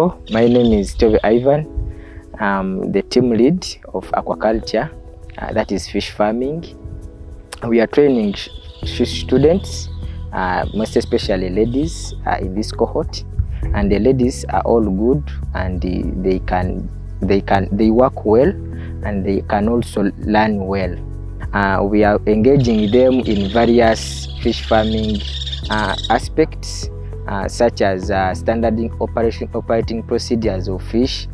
Hello, my name is Kyobe Ivan. I'm the team lead of aquaculture, that is fish farming. We are training students, most especially ladies, in this cohort, and the ladies are all good, and they work well, and they can also learn well. We are engaging them in various fish farming aspects, such as standard operating procedures of fish.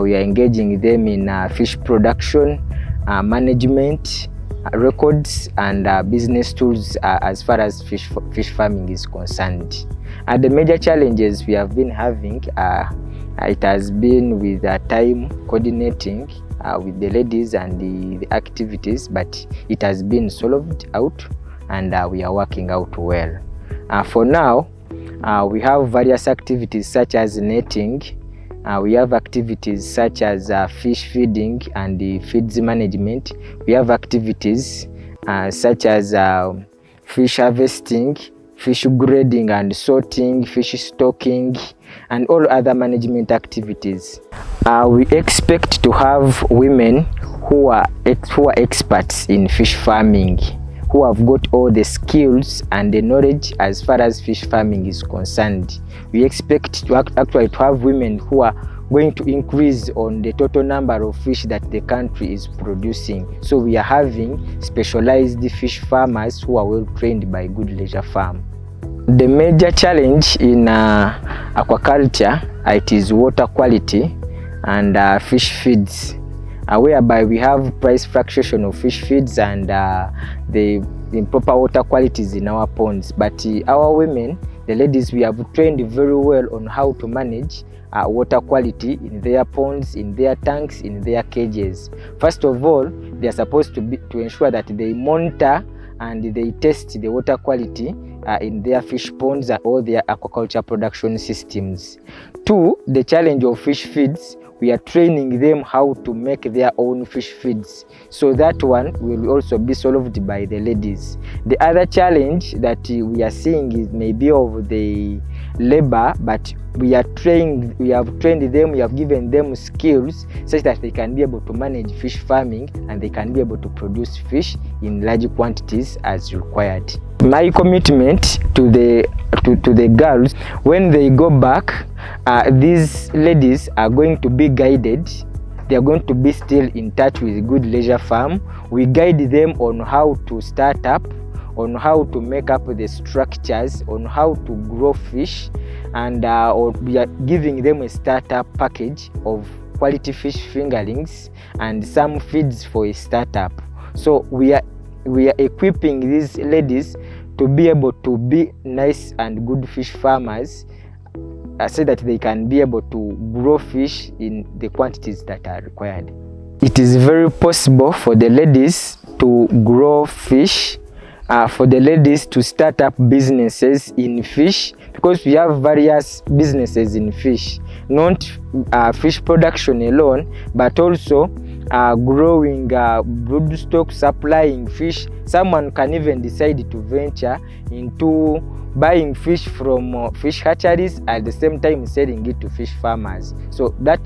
We are engaging them in fish production, management, records, and business tools as far as fish farming is concerned. The major challenges we have been having, it has been with time coordinating with the ladies and the activities, but it has been solved out, and we are working out well. For now, we have various activities such as netting. We have activities such as fish feeding and the feeds management. We have activities such as fish harvesting, fish grading and sorting, fish stocking, and all other management activities. We expect to have women who are experts in fish farming, who have got all the skills and the knowledge as far as fish farming is concerned. We expect to actually to have women who are going to increase on the total number of fish that the country is producing. So we are having specialized fish farmers who are well trained by Gudie Leisure Farm. The major challenge in aquaculture, it is water quality and fish feeds, whereby we have price fluctuation of fish feeds and the improper water qualities in our ponds. But our women, the ladies, we have trained very well on how to manage water quality in their ponds, in their tanks, in their cages. First of all, they are supposed to ensure that they monitor and they test the water quality in their fish ponds or their aquaculture production systems. Two, the challenge of fish feeds, we are training them how to make their own fish feeds. So that one will also be solved by the ladies. The other challenge that we are seeing is maybe of the labor, but we have trained them, we have given them skills such that they can be able to manage fish farming and they can be able to produce fish in large quantities as required. My commitment to the girls, when they go back, these ladies are going to be guided. They are going to be still in touch with Gudie Leisure Farm. We guide them on how to start up, on how to make up the structures, on how to grow fish, and we are giving them a startup package of quality fish fingerlings and some feeds for a startup. So we are equipping these ladies to be able to be nice and good fish farmers, so that they can be able to grow fish in the quantities that are required. It is very possible for the ladies to grow fish, for the ladies to start up businesses in fish, because we have various businesses in fish, not fish production alone, but also growing broodstock, supplying fish. Someone can even decide to venture into buying fish from fish hatcheries, at the same time selling it to fish farmers. So that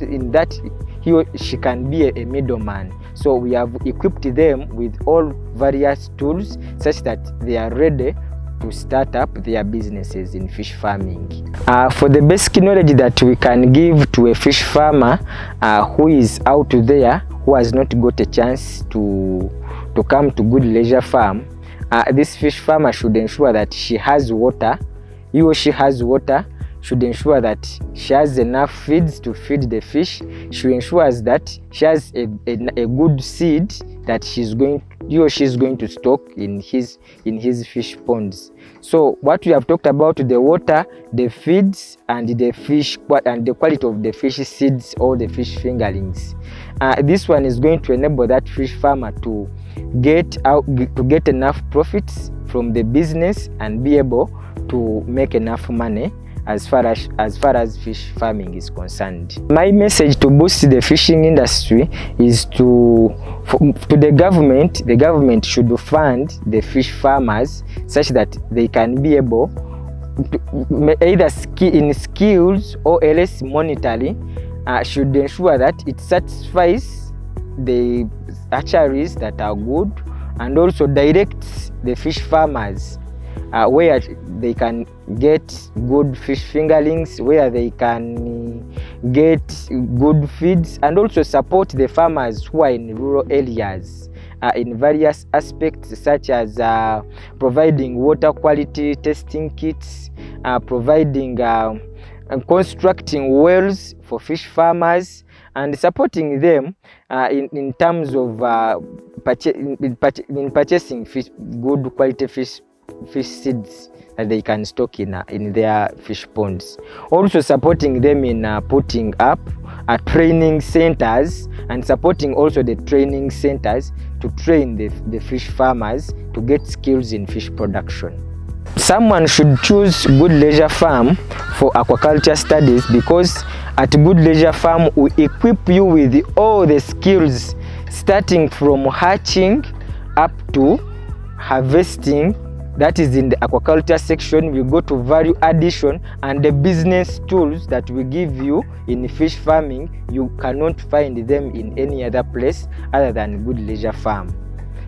he or she can be a middleman. So we have equipped them with all various tools such that they are ready to start up their businesses in fish farming. For the basic knowledge that we can give to a fish farmer who is out there, who has not got a chance to come to Gudie Leisure Farm, this fish farmer should ensure that she has water. He or she has water, should ensure that she has enough feeds to feed the fish. She ensures that she has a good seed that he or she is going to stock in his fish ponds. So what we have talked about, the water, the feeds, and the fish, and the quality of the fish seeds or the fish fingerlings. This one is going to enable that fish farmer to get enough profits from the business and be able to make enough money as far as fish farming is concerned. My message to boost the fishing industry is to the government. The government should fund the fish farmers such that they can be able either in skills or else monetary, should ensure that it satisfies the hatcheries that are good, and also directs the fish farmers where they can get good fish fingerlings, where they can get good feeds, and also support the farmers who are in rural areas in various aspects, such as providing water quality testing kits, providing constructing wells for fish farmers, and supporting them in terms of purchasing good quality fish seeds that they can stock in their fish ponds. Also supporting them in putting up training centers, and supporting also the training centers to train the fish farmers to get skills in fish production. Someone should choose Gudie Leisure Farm for aquaculture studies, because at Gudie Leisure Farm we equip you with all the skills, starting from hatching up to harvesting. That is in the aquaculture section. We go to value addition and the business tools that we give you in fish farming. You cannot find them in any other place other than Gudie Leisure Farm.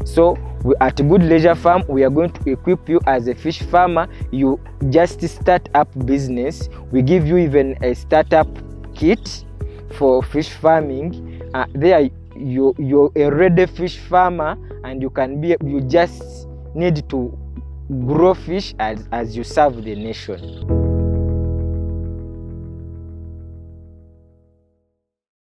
So at Gudie Leisure Farm, we are going to equip you as a fish farmer. You just start up business. We give you even a startup kit for fish farming. There you're a ready fish farmer, and you just need to grow fish as you serve the nation.